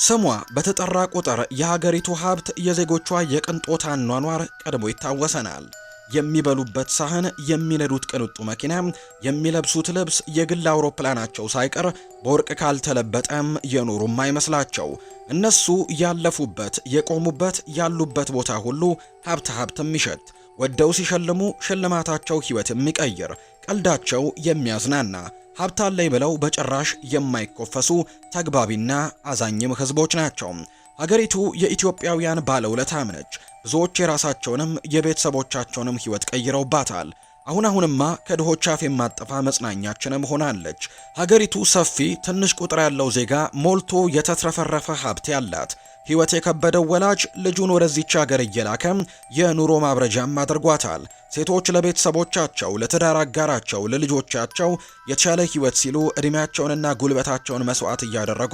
ስሟ በተጠራ ቁጥር የሀገሪቱ ሀብት፣ የዜጎቿ የቅንጦት አኗኗር ቀድሞ ይታወሰናል። የሚበሉበት ሳህን፣ የሚነዱት ቅንጡ መኪና፣ የሚለብሱት ልብስ፣ የግል አውሮፕላናቸው ሳይቀር በወርቅ ካልተለበጠም የኖሩም አይመስላቸው። እነሱ ያለፉበት፣ የቆሙበት፣ ያሉበት ቦታ ሁሉ ሀብት የሚሸት፣ ወደው ሲሸልሙ ሽልማታቸው ሕይወት የሚቀይር፣ ቀልዳቸው የሚያዝናና፣ ሀብት አለኝ ብለው በጭራሽ የማይኮፈሱ ተግባቢና አዛኝም ህዝቦች ናቸው። ሀገሪቱ የኢትዮጵያውያን ባለውለታም ነች። ብዙዎች የራሳቸውንም የቤተሰቦቻቸውንም ሕይወት ቀይረውባታል። አሁንማ ከድሆች አፍ የማጠፋ መጽናኛችንም ሆናለች። ሀገሪቱ ሰፊ፣ ትንሽ ቁጥር ያለው ዜጋ ሞልቶ የተትረፈረፈ ሀብት ያላት፣ ሕይወት የከበደው ወላጅ ልጁን ወደዚች ሀገር እየላከ የኑሮ ማብረጃም አድርጓታል። ሴቶች ለቤተሰቦቻቸው፣ ለትዳር አጋራቸው፣ ለልጆቻቸው የተሻለ ሕይወት ሲሉ ዕድሜያቸውንና ጉልበታቸውን መስዋዕት እያደረጉ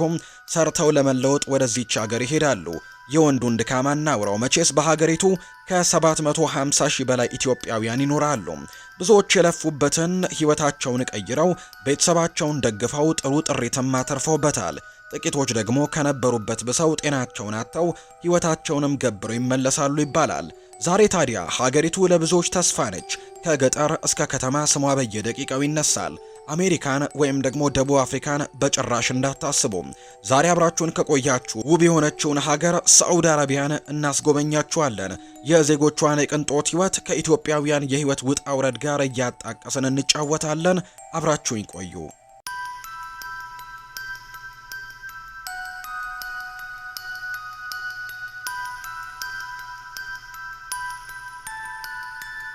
ሰርተው ለመለወጥ ወደዚች ሀገር ይሄዳሉ። የወንዱን ድካም አናውራው። መቼስ በሀገሪቱ ከ750 ሺህ በላይ ኢትዮጵያውያን ይኖራሉ። ብዙዎች የለፉበትን ሕይወታቸውን ቀይረው ቤተሰባቸውን ደግፈው ጥሩ ጥሪትም አተርፈውበታል። ጥቂቶች ደግሞ ከነበሩበት ብሰው ጤናቸውን አጥተው ሕይወታቸውንም ገብረው ይመለሳሉ ይባላል። ዛሬ ታዲያ ሀገሪቱ ለብዙዎች ተስፋ ነች። ከገጠር እስከ ከተማ ስሟ በየደቂቃው ይነሳል። አሜሪካን ወይም ደግሞ ደቡብ አፍሪካን በጭራሽ እንዳታስቡ። ዛሬ አብራችሁን ከቆያችሁ ውብ የሆነችውን ሀገር ሳዑዲ አረቢያን እናስጎበኛችኋለን። የዜጎቿን የቅንጦት ሕይወት ከኢትዮጵያውያን የሕይወት ውጣ ውረድ ጋር እያጣቀስን እንጫወታለን። አብራችሁን ቆዩ።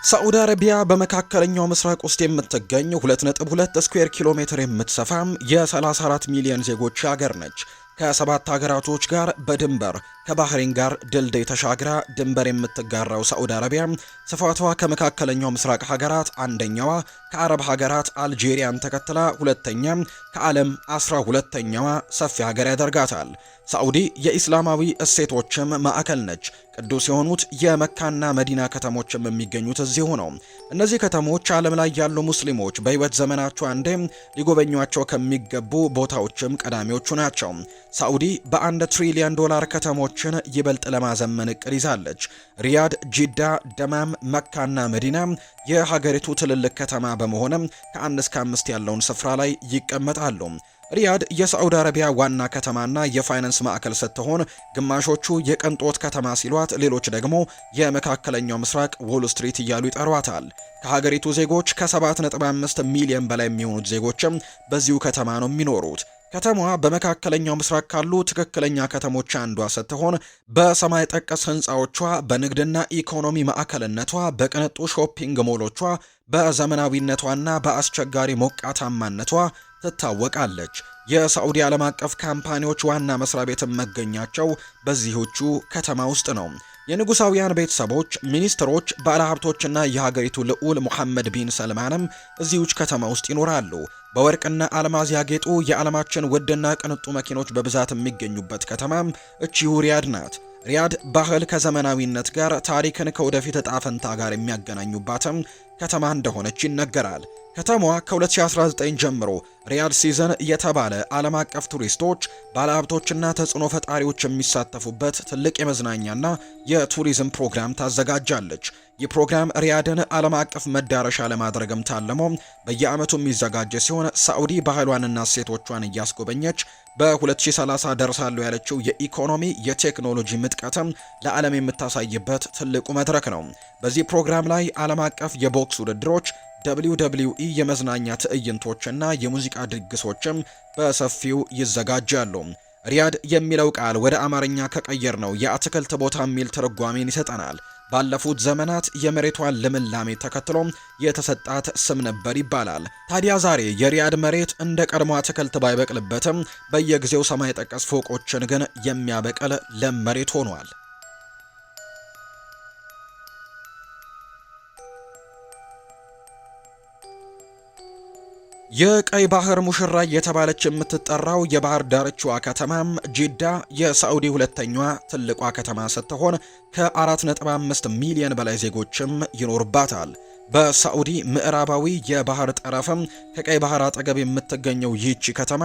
ሳዑዲ አረቢያ በመካከለኛው ምስራቅ ውስጥ የምትገኝ 2.2 ስኩዌር ኪሎ ሜትር የምትሰፋም የ34 ሚሊዮን ዜጎች ሀገር ነች። ከ7 ሀገራቶች ጋር በድንበር ከባህሬን ጋር ድልድይ ተሻግራ ድንበር የምትጋራው ሳዑዲ አረቢያ ስፋቷ ከመካከለኛው ምስራቅ ሀገራት አንደኛዋ፣ ከአረብ ሀገራት አልጄሪያን ተከትላ ሁለተኛ፣ ከዓለም 12ኛዋ ሰፊ ሀገር ያደርጋታል። ሳዑዲ የኢስላማዊ እሴቶችም ማዕከል ነች። ቅዱስ የሆኑት የመካና መዲና ከተሞችም የሚገኙት እዚሁ ነው። እነዚህ ከተሞች ዓለም ላይ ያሉ ሙስሊሞች በሕይወት ዘመናቸው አንዴ ሊጎበኟቸው ከሚገቡ ቦታዎችም ቀዳሚዎቹ ናቸው። ሳዑዲ በ1 ትሪሊዮን ዶላር ከተሞችን ይበልጥ ለማዘመን እቅድ ይዛለች። ሪያድ፣ ጂዳ፣ ደማም፣ መካና መዲና የሀገሪቱ ትልልቅ ከተማ በመሆንም ከ1 እስከ 5 ያለውን ስፍራ ላይ ይቀመጣሉ። ሪያድ የሳዑዲ አረቢያ ዋና ከተማና የፋይናንስ ማዕከል ስትሆን ግማሾቹ የቅንጦት ከተማ ሲሏት፣ ሌሎች ደግሞ የመካከለኛው ምስራቅ ዎል ስትሪት እያሉ ይጠሯታል። ከሀገሪቱ ዜጎች ከ7.5 ሚሊዮን በላይ የሚሆኑት ዜጎችም በዚሁ ከተማ ነው የሚኖሩት። ከተማዋ በመካከለኛው ምስራቅ ካሉ ትክክለኛ ከተሞች አንዷ ስትሆን በሰማይ ጠቀስ ህንፃዎቿ፣ በንግድና ኢኮኖሚ ማዕከልነቷ፣ በቅንጡ ሾፒንግ ሞሎቿ፣ በዘመናዊነቷና በአስቸጋሪ ሞቃታማነቷ ትታወቃለች። የሳዑዲ ዓለም አቀፍ ካምፓኒዎች ዋና መስሪያ ቤት መገኛቸው በዚህቹ ከተማ ውስጥ ነው። የንጉሳውያን ቤተሰቦች፣ ሚኒስትሮች፣ ባለሀብቶችና የሀገሪቱ ልዑል ሙሐመድ ቢን ሰልማንም እዚሁች ከተማ ውስጥ ይኖራሉ። በወርቅና አልማዝ ያጌጡ የዓለማችን ውድና ቅንጡ መኪኖች በብዛት የሚገኙበት ከተማም እቺው ሪያድ ናት። ሪያድ ባህል ከዘመናዊነት ጋር፣ ታሪክን ከወደፊት ዕጣ ፈንታ ጋር የሚያገናኙባትም ከተማ እንደሆነች ይነገራል። ከተማዋ ከ2019 ጀምሮ ሪያድ ሲዝን የተባለ ዓለም አቀፍ ቱሪስቶች፣ ባለሀብቶችና ተጽዕኖ ፈጣሪዎች የሚሳተፉበት ትልቅ የመዝናኛና የቱሪዝም ፕሮግራም ታዘጋጃለች። ይህ ፕሮግራም ሪያድን ዓለም አቀፍ መዳረሻ ለማድረግም ታልሞ በየዓመቱ የሚዘጋጅ ሲሆን ሳዑዲ ባህሏንና እሴቶቿን እያስጎበኘች በ2030 ደርሳለሁ ያለችው የኢኮኖሚ የቴክኖሎጂ ምጥቀትም ለዓለም የምታሳይበት ትልቁ መድረክ ነው። በዚህ ፕሮግራም ላይ ዓለም አቀፍ የቦክስ ውድድሮች፣ WWE የመዝናኛ ትዕይንቶችና የሙዚቃ ድግሶችም በሰፊው ይዘጋጃሉ። ሪያድ የሚለው ቃል ወደ አማርኛ ከቀየር ነው የአትክልት ቦታ የሚል ትርጓሜን ይሰጠናል። ባለፉት ዘመናት የመሬቷን ልምላሜ ተከትሎ የተሰጣት ስም ነበር ይባላል። ታዲያ ዛሬ የሪያድ መሬት እንደ ቀድሞ አትክልት ባይበቅልበትም በየጊዜው ሰማይ ጠቀስ ፎቆችን ግን የሚያበቅል ለም መሬት ሆኗል። የቀይ ባህር ሙሽራ እየተባለች የምትጠራው የባህር ዳርቻዋ ከተማም ጂዳ የሳዑዲ ሁለተኛዋ ትልቋ ከተማ ስትሆን ከ4.5 ሚሊዮን በላይ ዜጎችም ይኖርባታል። በሳዑዲ ምዕራባዊ የባህር ጠረፍም ከቀይ ባህር አጠገብ የምትገኘው ይህቺ ከተማ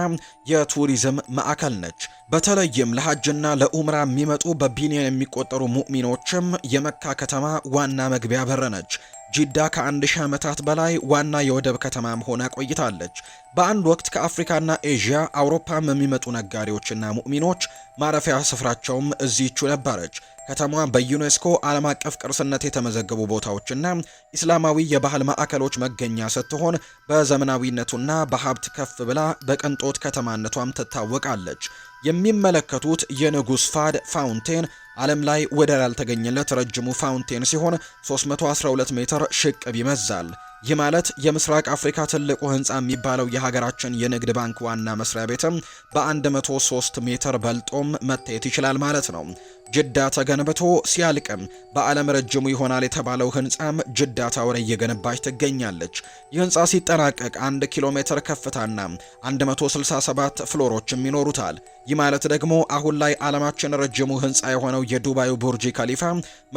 የቱሪዝም ማዕከል ነች። በተለይም ለሐጅና ለኡምራ የሚመጡ በቢሊዮን የሚቆጠሩ ሙእሚኖችም የመካ ከተማ ዋና መግቢያ በር ነች። ጂዳ ከ1000 ዓመታት በላይ ዋና የወደብ ከተማም ሆና ቆይታለች። በአንድ ወቅት ከአፍሪካና ኤዥያ አውሮፓም የሚመጡ ነጋዴዎችና ሙእሚኖች ማረፊያ ስፍራቸውም እዚህቹ ነበረች። ከተማዋ በዩኔስኮ ዓለም አቀፍ ቅርስነት የተመዘገቡ ቦታዎችና ኢስላማዊ የባህል ማዕከሎች መገኛ ስትሆን በዘመናዊነቱና በሀብት ከፍ ብላ በቅንጦት ከተማነቷም ትታወቃለች። የሚመለከቱት የንጉስ ፋድ ፋውንቴን ዓለም ላይ ወደር ያልተገኘለት ረጅሙ ፋውንቴን ሲሆን 312 ሜትር ሽቅብ ይመዛል። ይህ ማለት የምስራቅ አፍሪካ ትልቁ ህንፃ የሚባለው የሀገራችን የንግድ ባንክ ዋና መስሪያ ቤትም በ103 ሜትር በልጦም መታየት ይችላል ማለት ነው። ጅዳ ተገንብቶ ሲያልቅም በዓለም ረጅሙ ይሆናል የተባለው ህንፃም ጅዳ ታወር እየገነባች ትገኛለች። ይህ ህንፃ ሲጠናቀቅ 1 ኪሎ ሜትር ከፍታና 167 ፍሎሮችም ይኖሩታል። ይህ ማለት ደግሞ አሁን ላይ ዓለማችን ረጅሙ ህንፃ የሆነው የዱባዩ ቡርጅ ከሊፋ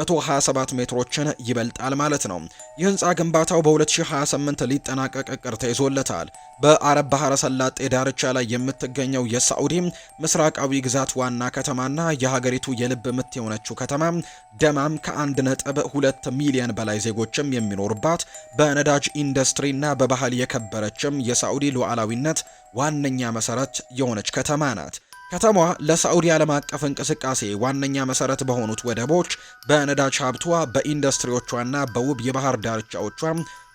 127 ሜትሮችን ይበልጣል ማለት ነው። ይህ ህንፃ ግንባታው በ2028 ሊጠናቀቅ እቅድ ተይዞለታል። በአረብ ባህረ ሰላጤ ዳርቻ ላይ የምትገኘው የሳዑዲ ምስራቃዊ ግዛት ዋና ከተማና የሀገሪቱ የልብ ምት የሆነችው ከተማ ደማም ከ1.2 ሚሊዮን በላይ ዜጎችም የሚኖርባት በነዳጅ ኢንዱስትሪና በባህል የከበረችም የሳዑዲ ሉዓላዊነት ዋነኛ መሰረት የሆነች ከተማ ናት። ከተማዋ ለሳዑዲ ዓለም አቀፍ እንቅስቃሴ ዋነኛ መሰረት በሆኑት ወደቦች፣ በነዳጅ ሀብቷ፣ በኢንዱስትሪዎቿና በውብ የባህር ዳርቻዎቿ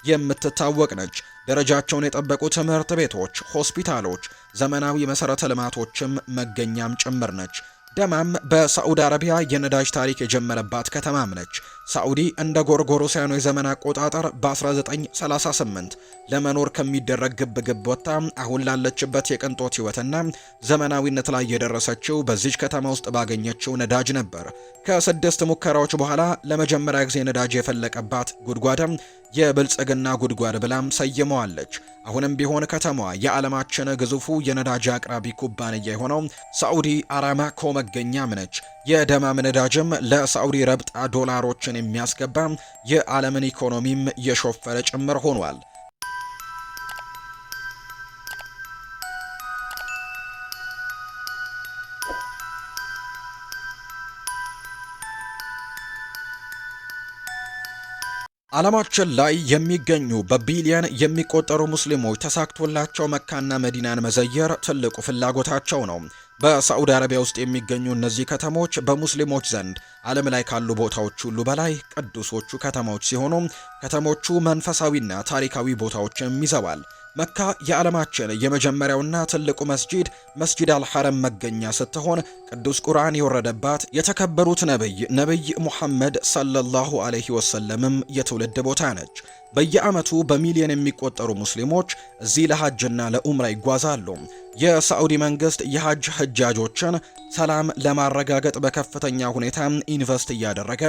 የምትታወቅ ነች። ደረጃቸውን የጠበቁ ትምህርት ቤቶች፣ ሆስፒታሎች፣ ዘመናዊ መሰረተ ልማቶችም መገኛም ጭምር ነች። ደማም በሳዑዲ አረቢያ የነዳጅ ታሪክ የጀመረባት ከተማም ነች። ሳዑዲ እንደ ጎርጎሮሳውያኑ የዘመን አቆጣጠር በ1938 ለመኖር ከሚደረግ ግብግብ ወጥታ አሁን ላለችበት የቅንጦት ህይወትና ዘመናዊነት ላይ የደረሰችው በዚች ከተማ ውስጥ ባገኘችው ነዳጅ ነበር። ከ6 ሙከራዎች በኋላ ለመጀመሪያ ጊዜ ነዳጅ የፈለቀባት ጉድጓድም የብልጽግና ጉድጓድ ብላም ሰይመዋለች። አሁንም ቢሆን ከተማዋ የዓለማችን ግዙፉ የነዳጅ አቅራቢ ኩባንያ የሆነው ሳዑዲ አራማኮ መገኛም ነች። የደማም ነዳጅም ለሳዑዲ ረብጣ ዶላሮችን የሚያስገባ የዓለምን ኢኮኖሚም የሾፈረ ጭምር ሆኗል። ዓለማችን ላይ የሚገኙ በቢሊየን የሚቆጠሩ ሙስሊሞች ተሳክቶላቸው መካና መዲናን መዘየር ትልቁ ፍላጎታቸው ነው። በሳዑዲ አረቢያ ውስጥ የሚገኙ እነዚህ ከተሞች በሙስሊሞች ዘንድ ዓለም ላይ ካሉ ቦታዎች ሁሉ በላይ ቅዱሶቹ ከተሞች ሲሆኑ ከተሞቹ መንፈሳዊና ታሪካዊ ቦታዎችንም ይዘዋል። መካ የዓለማችን የመጀመሪያውና ትልቁ መስጂድ አልሐረም መገኛ ስትሆን ቅዱስ ቁርአን የወረደባት የተከበሩት ነብይ ሙሐመድ ሰለላሁ ዐለይሂ ወሰለምም የትውልድ ቦታ ነች። በየዓመቱ በሚሊዮን የሚቆጠሩ ሙስሊሞች እዚህ ለሐጅና ለኡምራ ይጓዛሉ። የሳዑዲ መንግስት የሐጅ ህጃጆችን ሰላም ለማረጋገጥ በከፍተኛ ሁኔታ ኢንቨስት እያደረገ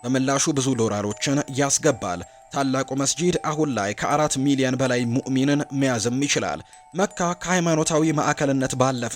በምላሹ ብዙ ዶላሮችን ያስገባል። ታላቁ መስጂድ አሁን ላይ ከ4 ሚሊዮን በላይ ሙእሚንን መያዝም ይችላል። መካ ከሃይማኖታዊ ማዕከልነት ባለፈ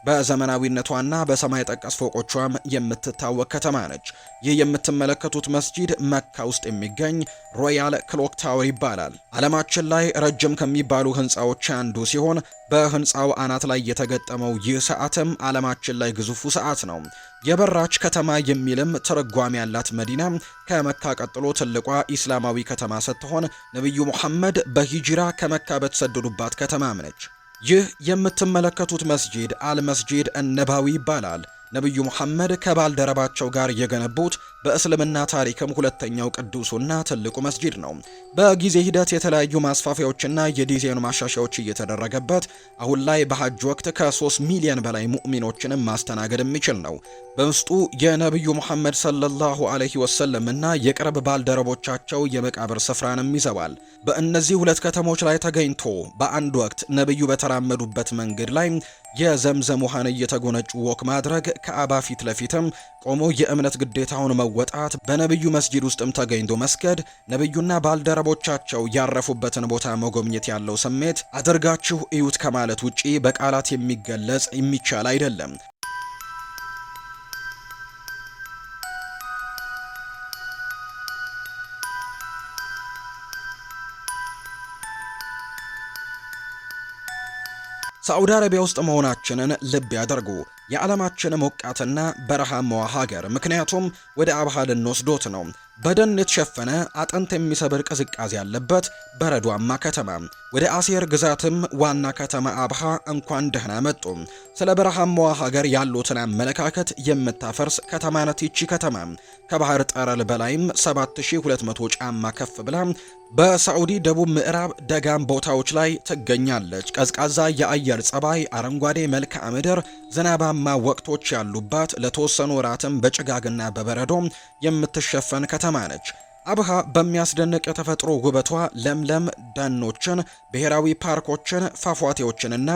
በዘመናዊነቷና በሰማይ ጠቀስ ፎቆቿም የምትታወቅ ከተማ ነች። ይህ የምትመለከቱት መስጂድ መካ ውስጥ የሚገኝ ሮያል ክሎክ ታወር ይባላል። ዓለማችን ላይ ረጅም ከሚባሉ ህንፃዎች አንዱ ሲሆን በህንፃው አናት ላይ የተገጠመው ይህ ሰዓትም ዓለማችን ላይ ግዙፉ ሰዓት ነው። የበራች ከተማ የሚልም ትርጓሜ ያላት መዲና ከመካ ቀጥሎ ትልቋ ኢስላማዊ ከተማ ስትሆን ነብዩ ሙሐመድ በሂጅራ ከመካ በተሰደዱባት ከተማም ነች። ይህ የምትመለከቱት መስጂድ አልመስጂድ እነባዊ ይባላል። ነብዩ ሙሐመድ ከባልደረባቸው ጋር የገነቡት በእስልምና ታሪክም ሁለተኛው ቅዱሱና ትልቁ መስጂድ ነው። በጊዜ ሂደት የተለያዩ ማስፋፊያዎችና የዲዛይን ማሻሻያዎች እየተደረገበት አሁን ላይ በሐጅ ወቅት ከ3 ሚሊዮን በላይ ሙእሚኖችንም ማስተናገድ የሚችል ነው። በውስጡ የነብዩ ሙሐመድ ሰለላሁ ዐለይሂ ወሰለምና የቅርብ ባልደረቦቻቸው የመቃብር ስፍራንም ይዘዋል። በእነዚህ ሁለት ከተሞች ላይ ተገኝቶ በአንድ ወቅት ነብዩ በተራመዱበት መንገድ ላይ የዘምዘም ውሃን እየተጎነጩ ወክ ማድረግ፣ ከአባ ፊት ለፊትም ቆሞ የእምነት ግዴታውን መወጣት፣ በነብዩ መስጂድ ውስጥም ተገኝቶ መስገድ፣ ነብዩና ባልደረቦቻቸው ያረፉበትን ቦታ መጎብኘት ያለው ስሜት አድርጋችሁ እዩት ከማለት ውጪ በቃላት የሚገለጽ የሚቻል አይደለም። ሳዑዲ አረቢያ ውስጥ መሆናችንን ልብ ያደርጉ። የዓለማችን ሞቃትና በረሃማዋ ሀገር፣ ምክንያቱም ወደ አብሃ ልንወስዶት ነው። በደን የተሸፈነ አጥንት የሚሰብር ቅዝቃዜ ያለበት በረዷማ ከተማ። ወደ አሴር ግዛትም ዋና ከተማ አብሃ እንኳን ደህና መጡ። ስለ በረሃማዋ ሀገር ያሉትን አመለካከት የምታፈርስ ከተማ ናት ይቺ ከተማ። ከባህር ጠረል በላይም 7200 ጫማ ከፍ ብላ በሳዑዲ ደቡብ ምዕራብ ደጋም ቦታዎች ላይ ትገኛለች። ቀዝቃዛ የአየር ጸባይ፣ አረንጓዴ መልክዓ ምድር፣ ዝናባማ ወቅቶች ያሉባት፣ ለተወሰኑ ወራትም በጭጋግና በበረዶ የምትሸፈን ከተማ ነች። አብሃ በሚያስደንቅ የተፈጥሮ ውበቷ ለምለም ደኖችን፣ ብሔራዊ ፓርኮችን፣ ፏፏቴዎችንና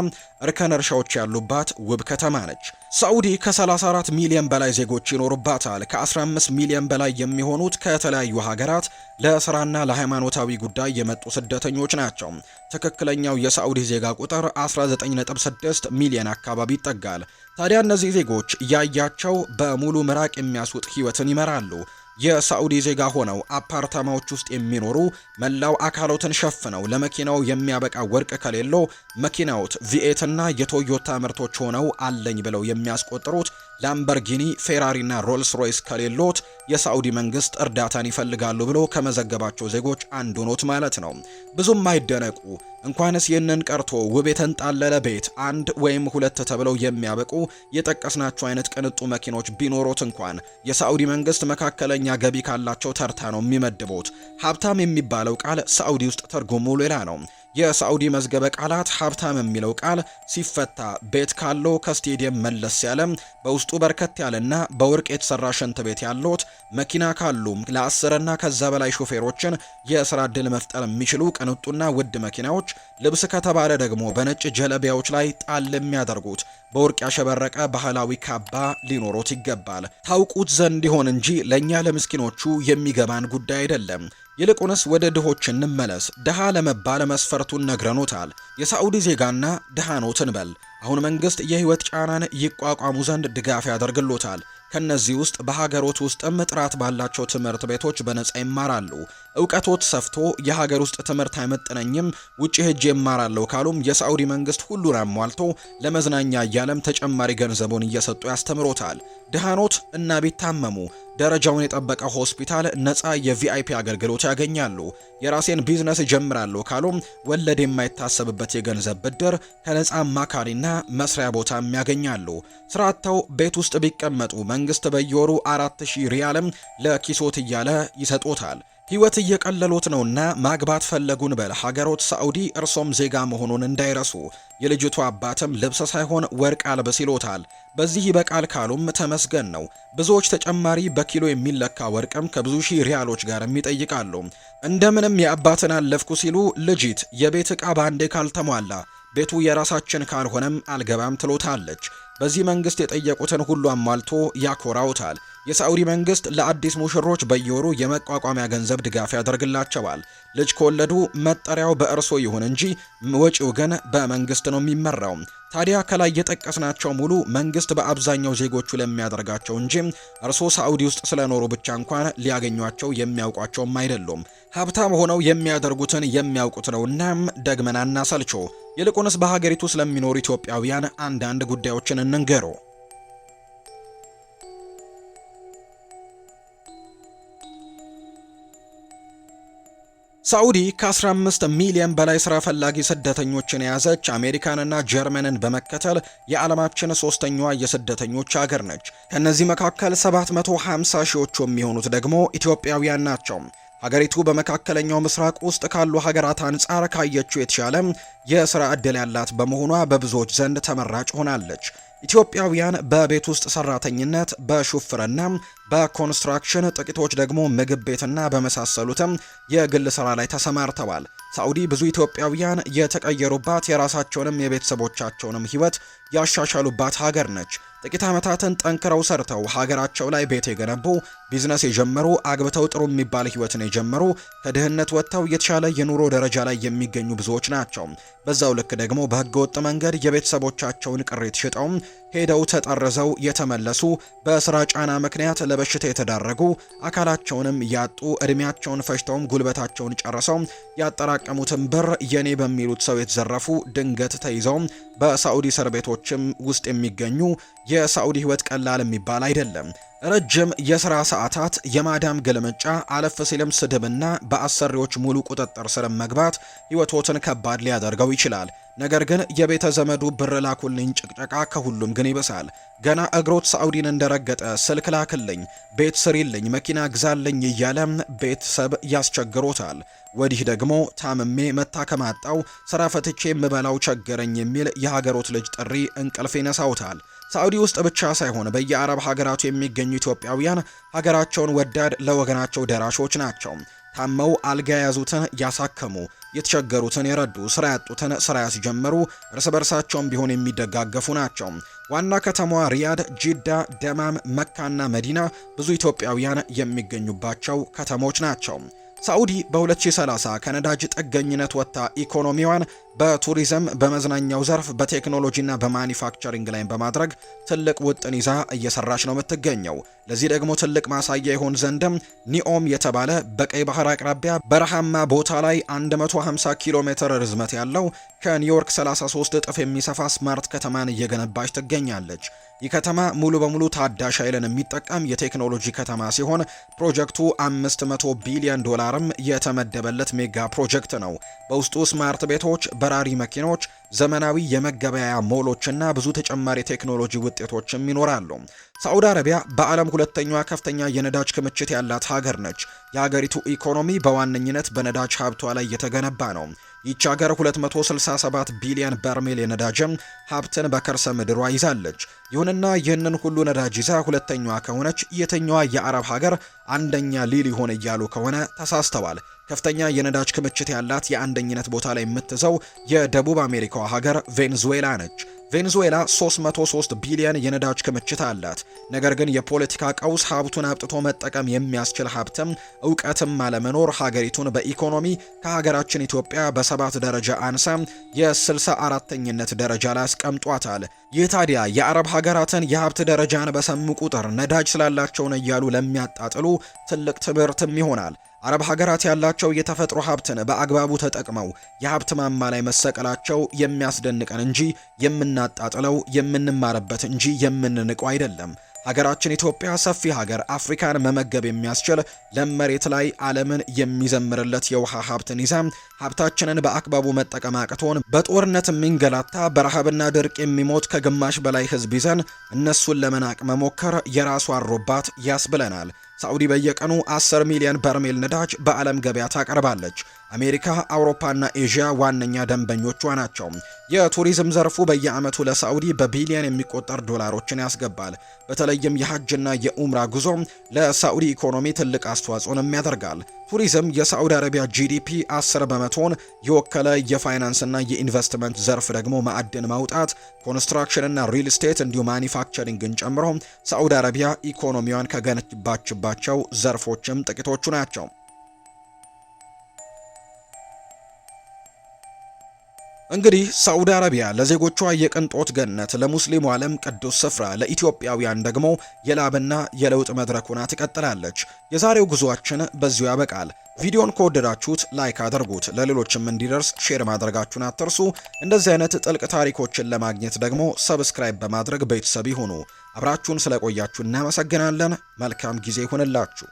እርከን እርሻዎች ያሉባት ውብ ከተማ ነች። ሳዑዲ ከ34 ሚሊዮን በላይ ዜጎች ይኖሩባታል። ከ15 ሚሊዮን በላይ የሚሆኑት ከተለያዩ ሀገራት ለስራና ለሃይማኖታዊ ጉዳይ የመጡ ስደተኞች ናቸው። ትክክለኛው የሳዑዲ ዜጋ ቁጥር 19.6 ሚሊዮን አካባቢ ይጠጋል። ታዲያ እነዚህ ዜጎች ያያቸው በሙሉ ምራቅ የሚያስውጥ ህይወትን ይመራሉ። የሳዑዲ ዜጋ ሆነው አፓርታማዎች ውስጥ የሚኖሩ፣ መላው አካሎትን ሸፍነው ለመኪናው የሚያበቃ ወርቅ ከሌለው መኪናዎት ቪኤትና የቶዮታ ምርቶች ሆነው አለኝ ብለው የሚያስቆጥሩት ላምበርጊኒ፣ ፌራሪና ሮልስ ሮይስ ከሌሎት የሳዑዲ መንግስት እርዳታን ይፈልጋሉ ብሎ ከመዘገባቸው ዜጎች አንዱ ኖት ማለት ነው። ብዙም አይደነቁ። እንኳንስ ይህንን ቀርቶ ውብ የተንጣለለ ቤት፣ አንድ ወይም ሁለት ተብለው የሚያበቁ የጠቀስናቸው አይነት ቅንጡ መኪኖች ቢኖሩት እንኳን የሳዑዲ መንግስት መካከለኛ ገቢ ካላቸው ተርታ ነው የሚመድቡት። ሀብታም የሚባለው ቃል ሳዑዲ ውስጥ ትርጉሙ ሌላ ነው። የሳዑዲ መዝገበ ቃላት ሀብታም የሚለው ቃል ሲፈታ ቤት ካለው ከስቴዲየም መለስ ያለ በውስጡ በርከት ያለና በወርቅ የተሰራ ሽንት ቤት ያለውት፣ መኪና ካሉ ለ10 እና ከዛ በላይ ሾፌሮችን የስራ ዕድል መፍጠር የሚችሉ ቅንጡና ውድ መኪናዎች፣ ልብስ ከተባለ ደግሞ በነጭ ጀለቢያዎች ላይ ጣል የሚያደርጉት በወርቅ ያሸበረቀ ባህላዊ ካባ ሊኖሮት ይገባል። ታውቁት ዘንድ ይሆን እንጂ ለእኛ ለምስኪኖቹ የሚገባን ጉዳይ አይደለም። ይልቁንስ ወደ ድሆች እንመለስ። ድሃ ለመባል መስፈርቱን ነግረኖታል። የሳዑዲ ዜጋና ድሃ ኖት እንበል። አሁን መንግስት የህይወት ጫናን ይቋቋሙ ዘንድ ድጋፍ ያደርግሎታል። ከነዚህ ውስጥ በሀገሮት ውስጥም ጥራት ባላቸው ትምህርት ቤቶች በነጻ ይማራሉ። እውቀቶት ሰፍቶ የሀገር ውስጥ ትምህርት አይመጥነኝም ውጪ ሄጄ ይማራለሁ ካሉም የሳዑዲ መንግስት ሁሉን አሟልቶ ለመዝናኛ እያለም ተጨማሪ ገንዘቡን እየሰጡ ያስተምሮታል። ድሃኖት እና ቢታመሙ ደረጃውን የጠበቀ ሆስፒታል፣ ነፃ የቪአይፒ አገልግሎት ያገኛሉ። የራሴን ቢዝነስ ጀምራለሁ ካሉም ወለድ የማይታሰብበት የገንዘብ ብድር ከነፃ አማካሪና መስሪያ ቦታም ያገኛሉ። ስራ አጥተው ቤት ውስጥ ቢቀመጡ መንግስት በየወሩ 4000 ሪያልም ለኪሶት እያለ ይሰጦታል። ህይወት እየቀለሎት ነውና ማግባት ፈለጉን በል ሀገሮት ሳዑዲ እርሶም ዜጋ መሆኑን እንዳይረሱ። የልጅቱ አባትም ልብስ ሳይሆን ወርቅ አልብስ ይሎታል። በዚህ ይበቃል ካሉም ተመስገን ነው። ብዙዎች ተጨማሪ በኪሎ የሚለካ ወርቅም ከብዙ ሺህ ሪያሎች ጋር ይጠይቃሉ። እንደምንም የአባትን አለፍኩ ሲሉ ልጅት የቤት ዕቃ ባንዴ ካልተሟላ ቤቱ የራሳችን ካልሆነም አልገባም ትሎታለች። በዚህ መንግስት የጠየቁትን ሁሉ አሟልቶ ያኮራውታል። የሳዑዲ መንግስት ለአዲስ ሙሽሮች በየወሩ የመቋቋሚያ ገንዘብ ድጋፍ ያደርግላቸዋል። ልጅ ከወለዱ መጠሪያው በእርሶ ይሁን እንጂ ወጪው ግን በመንግስት ነው የሚመራው። ታዲያ ከላይ የጠቀስናቸው ሙሉ መንግስት በአብዛኛው ዜጎቹ ለሚያደርጋቸው እንጂ እርሶ ሳዑዲ ውስጥ ስለኖሩ ብቻ እንኳን ሊያገኟቸው የሚያውቋቸውም አይደሉም። ሀብታም ሆነው የሚያደርጉትን የሚያውቁት ነውና ደግመን አናሰልቾ። ይልቁንስ በሀገሪቱ ስለሚኖሩ ኢትዮጵያውያን አንዳንድ ጉዳዮችን እንንገሩ። ሳዑዲ ከ15 ሚሊዮን በላይ ስራ ፈላጊ ስደተኞችን የያዘች አሜሪካንና ጀርመንን በመከተል የዓለማችን ሶስተኛዋ የስደተኞች ሀገር ነች። ከነዚህ መካከል 750 ሺዎቹ የሚሆኑት ደግሞ ኢትዮጵያውያን ናቸው። ሀገሪቱ በመካከለኛው ምስራቅ ውስጥ ካሉ ሀገራት አንጻር ካየችው የተሻለ የስራ ዕድል ያላት በመሆኗ በብዙዎች ዘንድ ተመራጭ ሆናለች። ኢትዮጵያውያን በቤት ውስጥ ሰራተኝነት፣ በሹፍርና፣ በኮንስትራክሽን፣ ጥቂቶች ደግሞ ምግብ ቤትና በመሳሰሉትም የግል ስራ ላይ ተሰማርተዋል። ሳዑዲ ብዙ ኢትዮጵያውያን የተቀየሩባት የራሳቸውንም የቤተሰቦቻቸውንም ህይወት ያሻሻሉባት ሀገር ነች። ጥቂት ዓመታትን ጠንክረው ሰርተው ሀገራቸው ላይ ቤት የገነቡ፣ ቢዝነስ የጀመሩ፣ አግብተው ጥሩ የሚባል ህይወትን የጀመሩ፣ ከድህነት ወጥተው የተሻለ የኑሮ ደረጃ ላይ የሚገኙ ብዙዎች ናቸው። በዛው ልክ ደግሞ በህገወጥ መንገድ የቤተሰቦቻቸውን ቅሪት ሽጠው ሄደው ተጠርዘው የተመለሱ፣ በስራ ጫና ምክንያት ለበሽታ የተዳረጉ፣ አካላቸውንም ያጡ፣ እድሜያቸውን ፈጅተውም ጉልበታቸውን ጨርሰው ያጠራቀሙትን ብር የኔ በሚሉት ሰው የተዘረፉ፣ ድንገት ተይዘው በሳዑዲ እስር ቤቶችም ውስጥ የሚገኙ። የሳዑዲ ህይወት ቀላል የሚባል አይደለም። ረጅም የሥራ ሰዓታት፣ የማዳም ግልምጫ፣ አለፍ ሲልም ስድብና በአሰሪዎች ሙሉ ቁጥጥር ስር መግባት ህይወቶትን ከባድ ሊያደርገው ይችላል። ነገር ግን የቤተ ዘመዱ ብር ላኩልኝ ጭቅጨቃ ከሁሉም ግን ይብሳል። ገና እግሮት ሳዑዲን እንደረገጠ ስልክ ላክልኝ፣ ቤት ስሪልኝ፣ መኪና ግዛልኝ እያለ ቤተሰብ ያስቸግሮታል። ወዲህ ደግሞ ታምሜ መታከም አጣው፣ ስራ ፈትቼ የምበላው ቸገረኝ የሚል የሀገሮት ልጅ ጥሪ እንቅልፍ ይነሳውታል። ሳዑዲ ውስጥ ብቻ ሳይሆን በየአረብ ሀገራቱ የሚገኙ ኢትዮጵያውያን ሀገራቸውን ወዳድ፣ ለወገናቸው ደራሾች ናቸው። ታመው አልጋ የያዙትን ያሳከሙ፣ የተቸገሩትን የረዱ፣ ስራ ያጡትን ስራ ያስጀመሩ፣ እርስ በርሳቸውም ቢሆን የሚደጋገፉ ናቸው። ዋና ከተማዋ ሪያድ፣ ጂዳ፣ ደማም፣ መካና መዲና ብዙ ኢትዮጵያውያን የሚገኙባቸው ከተሞች ናቸው። ሳዑዲ በ2030 ከነዳጅ ጥገኝነት ወጥታ ኢኮኖሚዋን በቱሪዝም፣ በመዝናኛው ዘርፍ፣ በቴክኖሎጂና በማኒፋክቸሪንግ ላይ በማድረግ ትልቅ ውጥን ይዛ እየሰራች ነው የምትገኘው። ለዚህ ደግሞ ትልቅ ማሳያ ይሆን ዘንድም ኒኦም የተባለ በቀይ ባህር አቅራቢያ በረሃማ ቦታ ላይ 150 ኪሎ ሜትር ርዝመት ያለው ከኒውዮርክ 33 እጥፍ የሚሰፋ ስማርት ከተማን እየገነባች ትገኛለች። ይህ ከተማ ሙሉ በሙሉ ታዳሽ ኃይልን የሚጠቀም የቴክኖሎጂ ከተማ ሲሆን ፕሮጀክቱ $500 ቢሊዮን የተመደበለት ሜጋ ፕሮጀክት ነው። በውስጡ ስማርት ቤቶች፣ በራሪ መኪኖች፣ ዘመናዊ የመገበያያ ሞሎችና ብዙ ተጨማሪ ቴክኖሎጂ ውጤቶችም ይኖራሉ። ሳዑዲ አረቢያ በዓለም ሁለተኛዋ ከፍተኛ የነዳጅ ክምችት ያላት ሀገር ነች። የሀገሪቱ ኢኮኖሚ በዋነኝነት በነዳጅ ሀብቷ ላይ የተገነባ ነው። ይህች ሀገር 267 ቢሊዮን በርሜል የነዳጅም ሀብትን በከርሰ ምድሯ ይዛለች። ይሁንና ይህንን ሁሉ ነዳጅ ይዛ ሁለተኛዋ ከሆነች የትኛዋ የአረብ ሀገር አንደኛ ሊል ይሆን እያሉ ከሆነ ተሳስተዋል። ከፍተኛ የነዳጅ ክምችት ያላት የአንደኝነት ቦታ ላይ የምትይዘው የደቡብ አሜሪካዋ ሀገር ቬንዙዌላ ነች። ቬንዙዌላ 303 ቢሊዮን የነዳጅ ክምችት አላት። ነገር ግን የፖለቲካ ቀውስ፣ ሀብቱን አብጥቶ መጠቀም የሚያስችል ሀብትም እውቀትም አለመኖር ሀገሪቱን በኢኮኖሚ ከሀገራችን ኢትዮጵያ በ7 ደረጃ አንሳ የ64ኝነት ደረጃ ላይ አስቀምጧታል። ይህ ታዲያ የአረብ ሀገራትን የሀብት ደረጃን በሰሙ ቁጥር ነዳጅ ስላላቸው ነው እያሉ ለሚያጣጥሉ ትልቅ ትምህርትም ይሆናል። አረብ ሀገራት ያላቸው የተፈጥሮ ሀብትን በአግባቡ ተጠቅመው የሀብት ማማ ላይ መሰቀላቸው የሚያስደንቀን እንጂ የምናጣጥለው፣ የምንማርበት እንጂ የምንንቀው አይደለም። ሀገራችን ኢትዮጵያ ሰፊ ሀገር፣ አፍሪካን መመገብ የሚያስችል ለም መሬት ላይ ዓለምን የሚዘምርለት የውሃ ሀብትን ይዛ ሀብታችንን በአግባቡ መጠቀም አቅቶን በጦርነት የሚንገላታ በረሃብና ድርቅ የሚሞት ከግማሽ በላይ ሕዝብ ይዘን እነሱን ለመናቅ መሞከር የራሱ አሮባት ያስብለናል። ሳዑዲ በየቀኑ 10 ሚሊዮን በርሜል ነዳጅ በዓለም ገበያ ታቀርባለች። አሜሪካ፣ አውሮፓና ኤዥያ ዋነኛ ደንበኞቿ ናቸው። የቱሪዝም ዘርፉ በየዓመቱ ለሳዑዲ በቢሊዮን የሚቆጠር ዶላሮችን ያስገባል። በተለይም የሐጅና የኡምራ ጉዞ ለሳዑዲ ኢኮኖሚ ትልቅ አስተዋጽኦንም ያደርጋል። ቱሪዝም የሳዑዲ አረቢያ ጂዲፒ 10 በመቶን የወከለ የፋይናንስና የኢንቨስትመንት ዘርፍ ደግሞ ማዕድን ማውጣት፣ ኮንስትራክሽንና ሪል ስቴት እንዲሁም ማኒፋክቸሪንግን ጨምሮ ሳዑዲ አረቢያ ኢኮኖሚዋን ከገነባችባቸው ዘርፎችም ጥቂቶቹ ናቸው። እንግዲህ ሳዑዲ አረቢያ ለዜጎቿ የቅንጦት ገነት፣ ለሙስሊሙ ዓለም ቅዱስ ስፍራ፣ ለኢትዮጵያውያን ደግሞ የላብና የለውጥ መድረክ ሆና ትቀጥላለች። የዛሬው ጉዞአችን በዚሁ ያበቃል። ቪዲዮን ከወደዳችሁት ላይክ አድርጉት፣ ለሌሎችም እንዲደርስ ሼር ማድረጋችሁን አትርሱ። እንደዚህ አይነት ጥልቅ ታሪኮችን ለማግኘት ደግሞ ሰብስክራይብ በማድረግ ቤተሰብ ይሁኑ። አብራችሁን ስለቆያችሁ እናመሰግናለን። መልካም ጊዜ ይሁንላችሁ።